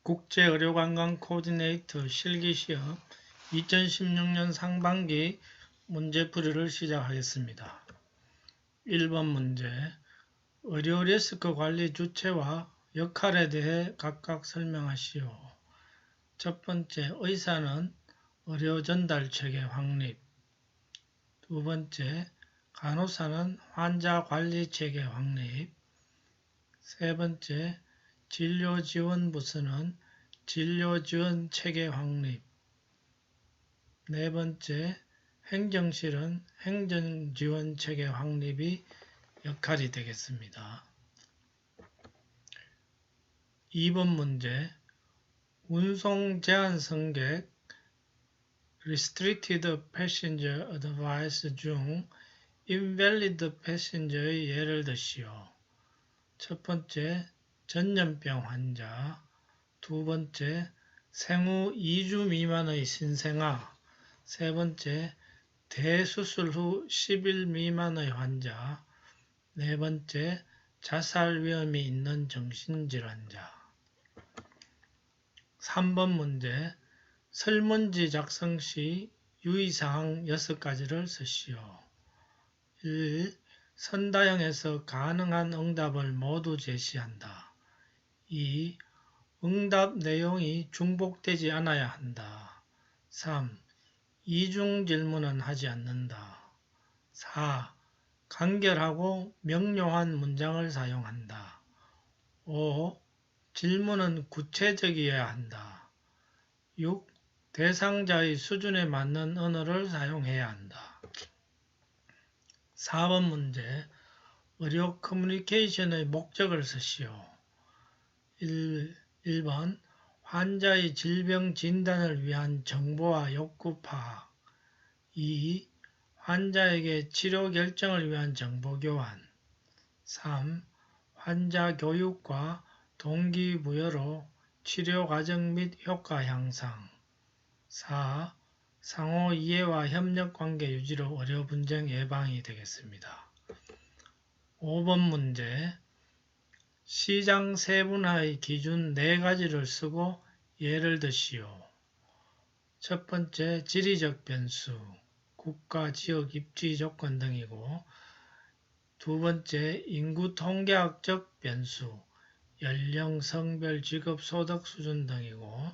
국제의료관광 코디네이터 실기시험 2016년 상반기 문제풀이를 시작하겠습니다. 1번 문제, 의료 리스크 관리 주체와 역할에 대해 각각 설명하시오. 첫 번째, 의사는 의료 전달 체계 확립. 두 번째, 간호사는 환자 관리 체계 확립. 세 번째, 진료지원부서는 진료지원 체계 확립. 네 번째, 행정실은 행정지원 체계 확립이 역할이 되겠습니다. 2번 문제, 운송 제한 승객 Restricted Passenger Advice 중 Invalid Passenger의 예를 드시오. 첫 번째, 전염병 환자. 두 번째, 생후 2주 미만의 신생아. 세 번째, 대수술 후 10일 미만의 환자. 네 번째, 자살 위험이 있는 정신질환자. 3번 문제, 설문지 작성 시 유의사항 6가지를 쓰시오. 1. 선다형에서 가능한 응답을 모두 제시한다. 2. 응답 내용이 중복되지 않아야 한다. 3. 이중 질문은 하지 않는다. 4. 간결하고 명료한 문장을 사용한다. 5. 질문은 구체적이어야 한다. 6. 대상자의 수준에 맞는 언어를 사용해야 한다. 4번 문제, 의료 커뮤니케이션의 목적을 쓰시오. 1번, 환자의 질병 진단을 위한 정보와 욕구 파악. 2. 환자에게 치료 결정을 위한 정보 교환. 3. 환자 교육과 동기부여로 치료 과정 및 효과 향상. 4. 상호 이해와 협력 관계 유지로 의료 분쟁 예방이 되겠습니다. 5번 문제, 시장 세분화의 기준 4가지를 쓰고 예를 드시오. 첫 번째, 지리적 변수, 국가, 지역, 입지 조건 등이고, 두 번째, 인구 통계학적 변수, 연령, 성별, 직업, 소득 수준 등이고,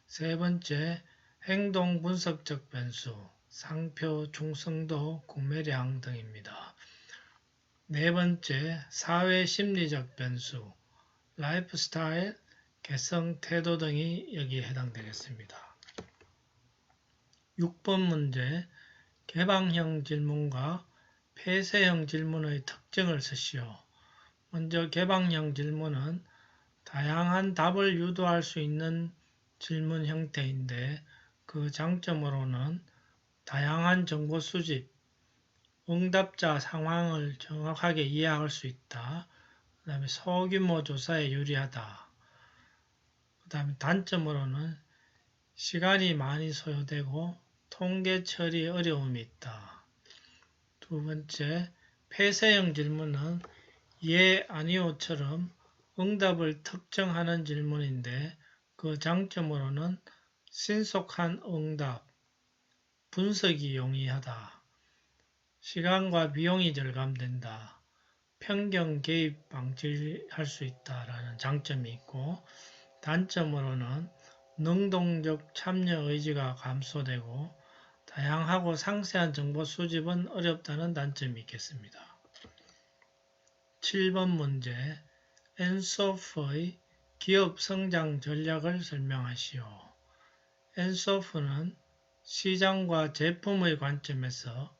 세 번째, 행동 분석적 변수, 상표, 충성도, 구매량 등입니다. 네 번째, 사회 심리적 변수, 라이프 스타일, 개성, 태도 등이 여기에 해당되겠습니다. 6번 문제, 개방형 질문과 폐쇄형 질문의 특징을 쓰시오. 먼저 개방형 질문은 다양한 답을 유도할 수 있는 질문 형태인데 그 장점으로는 다양한 정보 수집, 응답자 상황을 정확하게 이해할 수 있다. 그 다음에 소규모 조사에 유리하다. 그 다음에 단점으로는 시간이 많이 소요되고 통계 처리 어려움이 있다. 두 번째, 폐쇄형 질문은 예, 아니오처럼 응답을 특정하는 질문인데 그 장점으로는 신속한 응답, 분석이 용이하다. 시간과 비용이 절감된다. 편견 개입 방지할 수 있다라는 장점이 있고 단점으로는 능동적 참여 의지가 감소되고 다양하고 상세한 정보 수집은 어렵다는 단점이 있겠습니다. 7번 문제, 엔소프의 기업 성장 전략을 설명하시오. 엔소프는 시장과 제품의 관점에서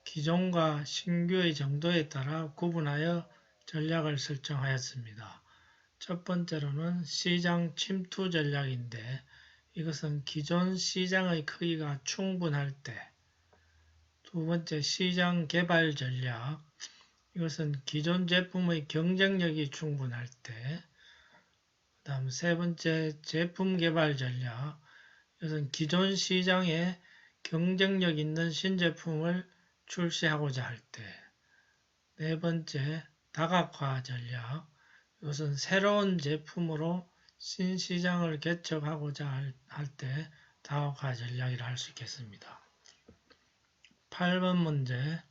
기존과 신규의 정도에 따라 구분하여 전략을 설정하였습니다. 첫 번째로는 시장 침투 전략인데 이것은 기존 시장의 크기가 충분할 때. 두 번째, 시장 개발 전략. 이것은 기존 제품의 경쟁력이 충분할 때. 그 다음 세 번째, 제품 개발 전략. 이것은 기존 시장에 경쟁력 있는 신제품을 출시하고자 할 때. 네 번째, 다각화 전략. 이것은 새로운 제품으로 신시장을 개척하고자 할 때 다각화 전략이라 할 수 있겠습니다. 8번 문제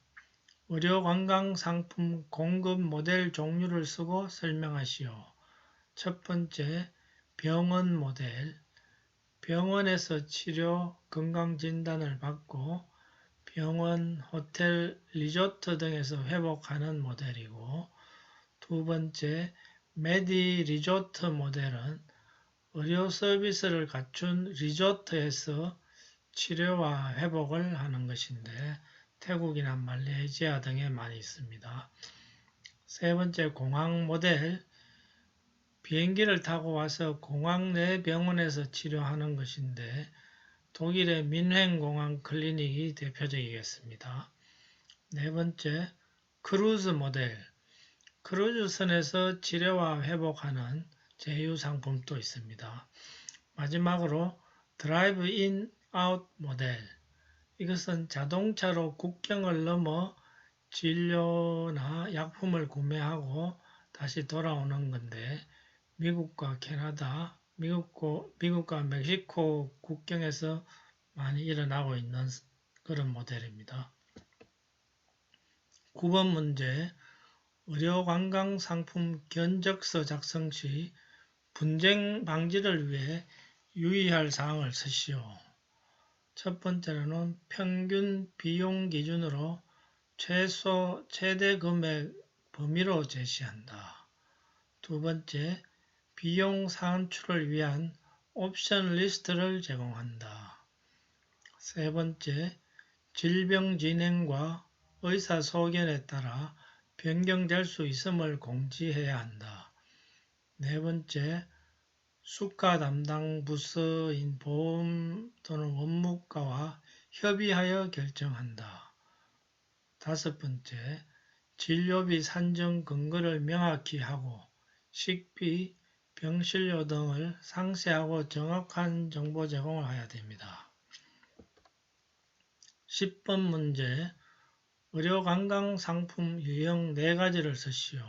의료관광상품 공급 모델 종류를 쓰고 설명하시오. 첫 번째, 병원 모델. 병원에서 치료, 건강진단을 받고 병원, 호텔, 리조트 등에서 회복하는 모델이고, 두 번째, 메디 리조트 모델은 의료 서비스를 갖춘 리조트에서 치료와 회복을 하는 것인데 태국이나 말레이시아 등에 많이 있습니다. 세 번째, 공항 모델. 비행기를 타고 와서 공항 내 병원에서 치료하는 것인데 독일의 민헨공항 클리닉이 대표적이겠습니다. 네 번째, 크루즈 모델. 크루즈선에서 치료와 회복하는 제휴 상품도 있습니다. 마지막으로 드라이브 인 아웃 모델. 이것은 자동차로 국경을 넘어 진료나 약품을 구매하고 다시 돌아오는 건데 미국과 캐나다, 미국과 멕시코 국경에서 많이 일어나고 있는 그런 모델입니다. 9번 문제 의료관광상품 견적서 작성 시 분쟁 방지를 위해 유의할 사항을 쓰시오. 첫 번째로는 평균 비용 기준으로 최소 최대 금액 범위로 제시한다. 두 번째, 비용 산출을 위한 옵션 리스트를 제공한다. 세 번째, 질병 진행과 의사소견에 따라 변경될 수 있음을 공지해야 한다. 네 번째, 수가 담당 부서인 보험 또는 원무과와 협의하여 결정한다. 다섯 번째, 진료비 산정 근거를 명확히 하고 식비, 병실료 등을 상세하고 정확한 정보 제공을 해야 됩니다. 10번 문제 의료관광상품 유형 4가지를 쓰시오.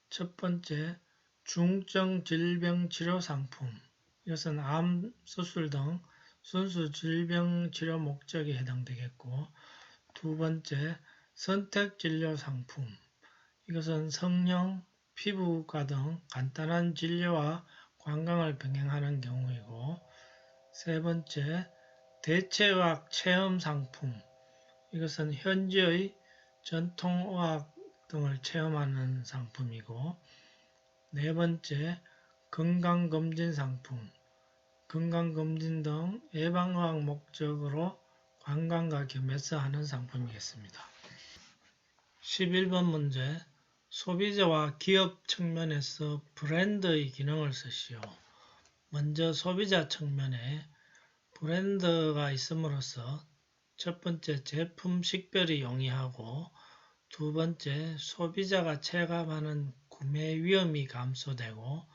첫 번째, 중증 질병 치료 상품. 이것은 암, 수술 등 순수 질병 치료 목적에 해당되겠고, 두 번째, 선택진료 상품. 이것은 성형, 피부과 등 간단한 진료와 관광을 병행하는 경우이고, 세 번째, 대체의학 체험 상품. 이것은 현지의 전통의학 등을 체험하는 상품이고, 네 번째, 건강검진 상품. 건강검진 등 예방의학 목적으로 관광과 겸해서 하는 상품이겠습니다. 11번 문제 소비자와 기업 측면에서 브랜드의 기능을 쓰시오. 먼저 소비자 측면에 브랜드가 있음으로써 첫 번째 제품 식별이 용이하고 두 번째 소비자가 체감하는 구매 위험이 감소되고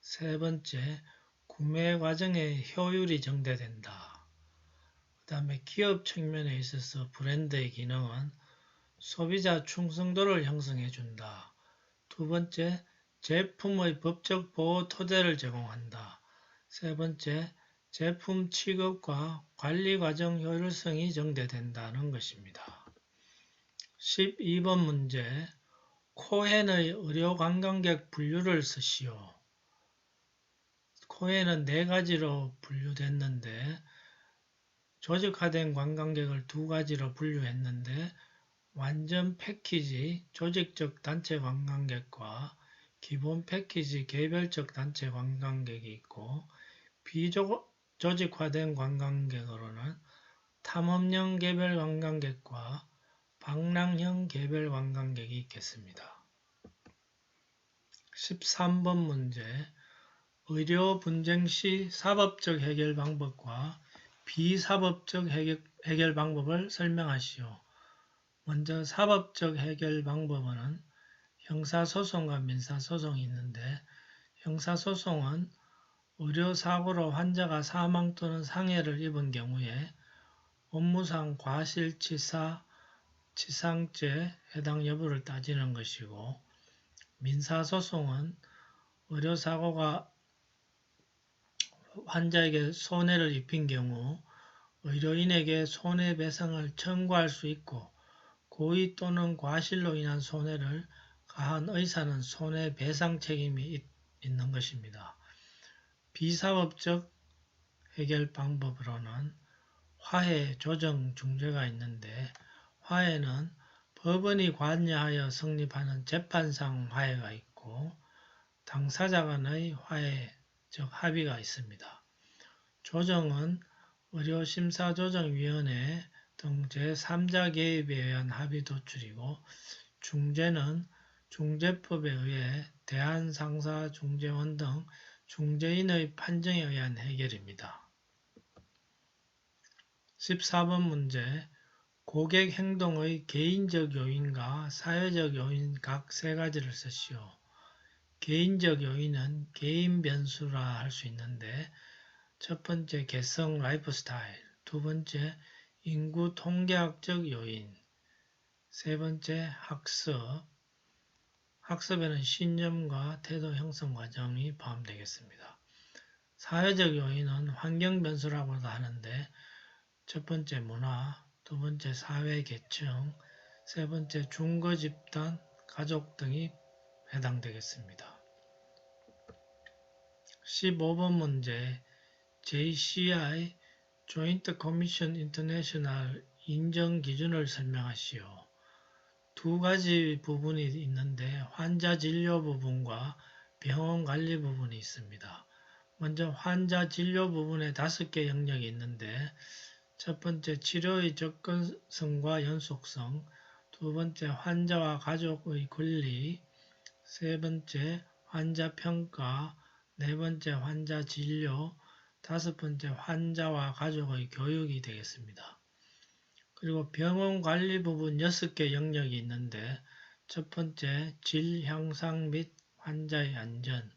세 번째 구매 과정의 효율이 증대된다. 그 다음에 기업 측면에 있어서 브랜드의 기능은 소비자 충성도를 형성해 준다. 두 번째, 제품의 법적 보호 토대를 제공한다. 세 번째, 제품 취급과 관리 과정 효율성이 증대된다는 것입니다. 12번 문제, 코헨의 의료 관광객 분류를 쓰시오. 코헨은 4가지로 분류됐는데 조직화된 관광객을 2가지로 분류했는데 완전 패키지 조직적 단체 관광객과 기본 패키지 개별적 단체 관광객이 있고 비조직화된 관광객으로는 탐험형 개별 관광객과 방랑형 개별 관광객이 있겠습니다. 13번 문제 의료 분쟁 시 사법적 해결 방법과 비사법적 해결 방법을 설명하시오. 먼저 사법적 해결 방법은 형사소송과 민사소송이 있는데 형사소송은 의료사고로 환자가 사망 또는 상해를 입은 경우에 업무상 과실치사, 치상죄 해당 여부를 따지는 것이고 민사소송은 의료사고가 환자에게 손해를 입힌 경우 의료인에게 손해배상을 청구할 수 있고 고의 또는 과실로 인한 손해를 가한 의사는 손해배상 책임이 있는 것입니다. 비사법적 해결 방법으로는 화해, 조정, 중재가 있는데 화해는 법원이 관여하여 성립하는 재판상 화해가 있고 당사자 간의 화해, 즉 합의가 있습니다. 조정은 의료심사조정위원회 등 제3자 개입에 의한 합의 도출이고 중재는 중재법에 의해 대한상사중재원 등 중재인의 판정에 의한 해결입니다. 14번 문제 고객 행동의 개인적 요인과 사회적 요인 각 세 가지를 쓰시오. 개인적 요인은 개인 변수라 할 수 있는데 첫 번째 개성 라이프 스타일, 두 번째 인구 통계학적 요인, 세 번째 학습에는 신념과 태도 형성 과정이 포함되겠습니다. 사회적 요인은 환경 변수라고도 하는데 첫 번째 문화, 두 번째 사회 계층, 세 번째 중거 집단, 가족 등이 해당되겠습니다. 15번 문제 JCI Joint Commission International 인정 기준을 설명하시오. 두 가지 부분이 있는데 환자 진료 부분과 병원 관리 부분이 있습니다. 먼저 환자 진료 부분에 5개 영역이 있는데 첫 번째 치료의 접근성과 연속성, 두 번째 환자와 가족의 권리, 세 번째 환자 평가, 네 번째 환자 진료, 다섯 번째 환자와 가족의 교육이 되겠습니다. 그리고 병원 관리 부분 6개 영역이 있는데 첫 번째 질 향상 및 환자의 안전,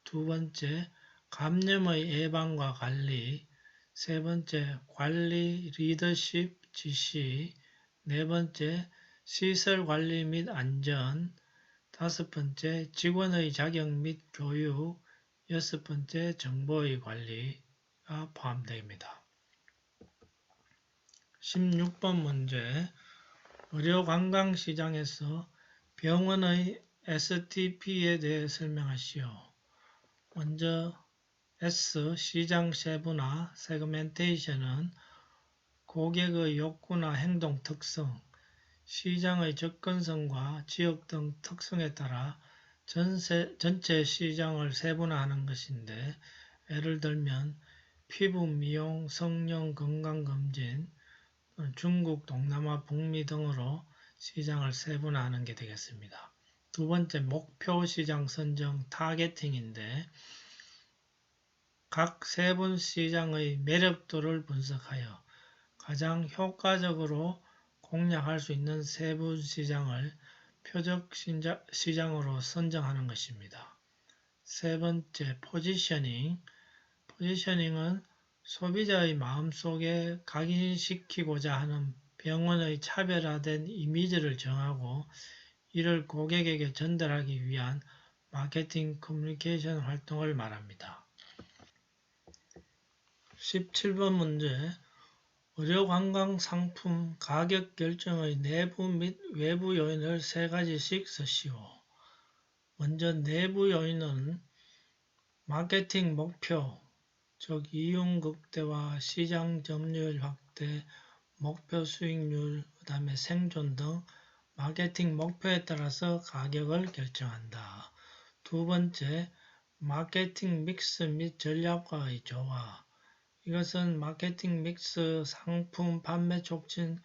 두 번째 감염의 예방과 관리, 세 번째 관리 리더십 지시, 네 번째 시설 관리 및 안전, 다섯 번째 직원의 자격 및 교육, 여섯 번째 정보의 관리가 포함됩니다. 16번 문제 의료관광시장에서 병원의 STP에 대해 설명하시오. 먼저 S. 시장 세분화, 세그멘테이션은 고객의 욕구나 행동 특성, 시장의 접근성과 지역 등 특성에 따라 전체 시장을 세분화하는 것인데 예를 들면 피부 미용, 성형, 건강검진, 중국, 동남아, 북미 등으로 시장을 세분화하는 게 되겠습니다. 두 번째 목표 시장 선정 타겟팅인데 각 세분 시장의 매력도를 분석하여 가장 효과적으로 공략할 수 있는 세분 시장을 표적 시장으로 선정하는 것입니다. 세 번째 포지셔닝. 포지셔닝은 소비자의 마음속에 각인시키고자 하는 병원의 차별화된 이미지를 정하고 이를 고객에게 전달하기 위한 마케팅 커뮤니케이션 활동을 말합니다. 17번 문제 의료관광 상품 가격 결정의 내부 및 외부 요인을 세 가지씩 쓰시오. 먼저 내부 요인은 마케팅 목표, 즉 이용 극대화, 시장 점유율 확대, 목표 수익률, 그 다음에 생존 등 마케팅 목표에 따라서 가격을 결정한다. 두 번째, 마케팅 믹스 및 전략과의 조화. 이것은 마케팅 믹스, 상품, 판매 촉진,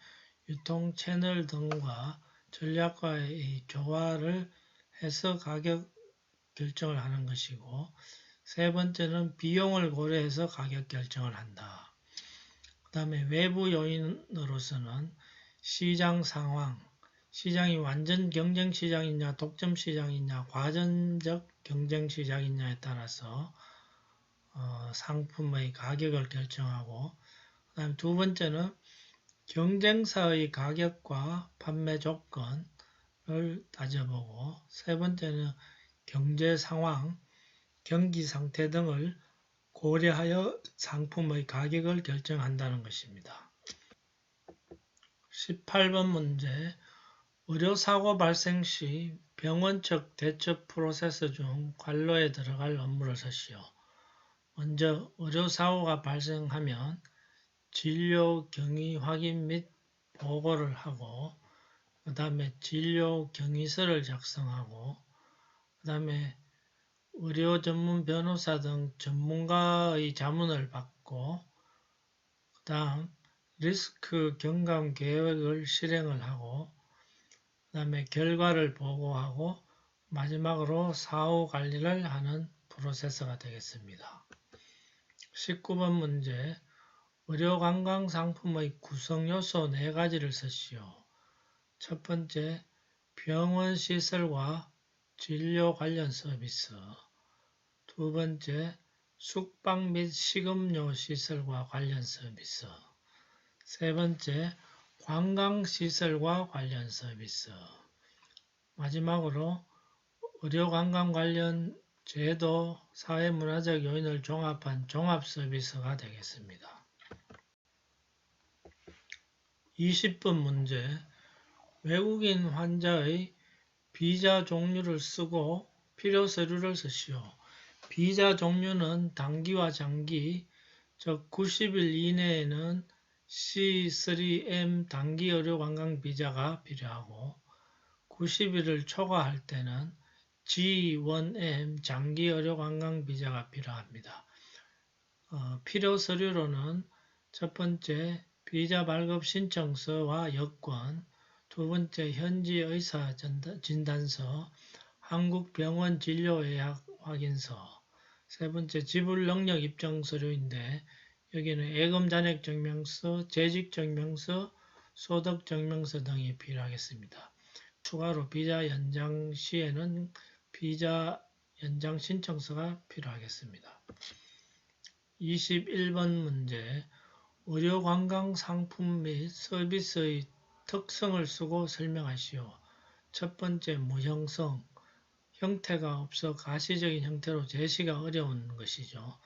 유통 채널 등과 전략과의 조화를 해서 가격 결정을 하는 것이고 세 번째는 비용을 고려해서 가격 결정을 한다. 그 다음에 외부 요인으로서는 시장 상황, 시장이 완전 경쟁 시장이냐 독점 시장이냐 과전적 경쟁 시장이냐에 따라서 상품의 가격을 결정하고 그 다음 두 번째는 경쟁사의 가격과 판매 조건을 따져보고 세 번째는 경제 상황, 경기 상태 등을 고려하여 상품의 가격을 결정한다는 것입니다. 18번 문제, 의료사고 발생 시 병원 측 대처 프로세스 중 관로에 들어갈 업무를 쓰시오. 먼저 의료사고가 발생하면 진료 경위 확인 및 보고를 하고, 그 다음에 진료 경위서를 작성하고, 그 다음에 의료 전문 변호사 등 전문가의 자문을 받고, 그 다음 리스크 경감 계획을 실행을 하고, 그 다음에 결과를 보고하고, 마지막으로 사후 관리를 하는 프로세서가 되겠습니다. 19번 문제, 의료관광 상품의 구성요소 4가지를 쓰시오. 첫 번째, 병원 시설과 진료 관련 서비스. 두 번째, 숙박 및 식음료 시설과 관련 서비스. 세 번째, 관광시설과 관련 서비스. 마지막으로 의료관광 관련 제도, 사회문화적 요인을 종합한 종합서비스가 되겠습니다. 20번 문제, 외국인 환자의 비자 종류를 쓰고 필요 서류를 쓰시오. 비자 종류는 단기와 장기, 즉 90일 이내에는 C3M 단기 의료관광 비자가 필요하고 90일을 초과할 때는 G1M 장기 의료관광 비자가 필요합니다. 필요 서류로는 첫 번째 비자 발급 신청서와 여권, 두 번째 현지 의사 진단서, 한국 병원 진료 예약 확인서, 세 번째 지불 능력 입증 서류인데 여기는 예금 잔액 증명서, 재직 증명서, 소득 증명서 등이 필요하겠습니다. 추가로 비자 연장 시에는 비자 연장 신청서가 필요하겠습니다. 21번 문제, 의료관광 상품 및 서비스의 특성을 쓰고 설명하시오. 첫 번째, 무형성, 형태가 없어 가시적인 형태로 제시가 어려운 것이죠.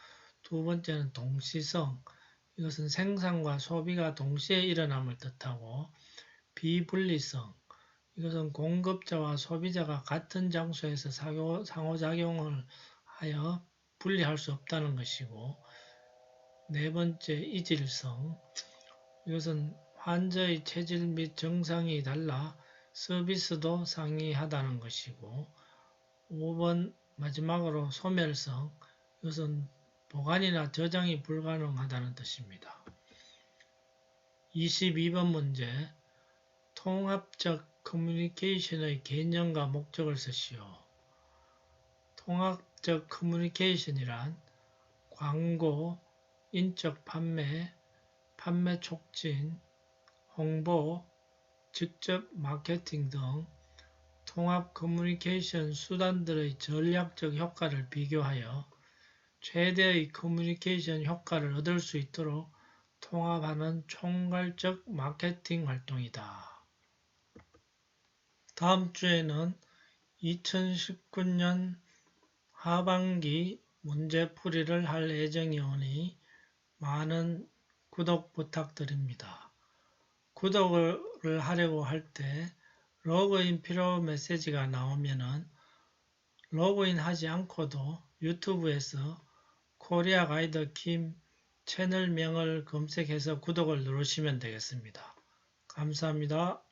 두 번째는 동시성, 이것은 생산과 소비가 동시에 일어남을 뜻하고, 비분리성, 이것은 공급자와 소비자가 같은 장소에서 상호작용을 하여 분리할 수 없다는 것이고, 네 번째, 이질성, 이것은 환자의 체질 및 증상이 달라 서비스도 상이하다는 것이고, 5번 마지막으로 소멸성, 이것은 보관이나 저장이 불가능하다는 뜻입니다. 22번 문제, 통합적 커뮤니케이션의 개념과 목적을 쓰시오. 통합적 커뮤니케이션이란 광고, 인적 판매, 판매 촉진, 홍보, 직접 마케팅 등 통합 커뮤니케이션 수단들의 전략적 효과를 비교하여 최대의 커뮤니케이션 효과를 얻을 수 있도록 통합하는 총괄적 마케팅 활동이다. 다음 주에는 2019년 하반기 문제풀이를 할 예정이오니 많은 구독 부탁드립니다. 구독을 하려고 할 때 로그인 필요 메시지가 나오면은 로그인 하지 않고도 유튜브에서 코리아 가이드 킴 채널명을 검색해서 구독을 누르시면 되겠습니다. 감사합니다.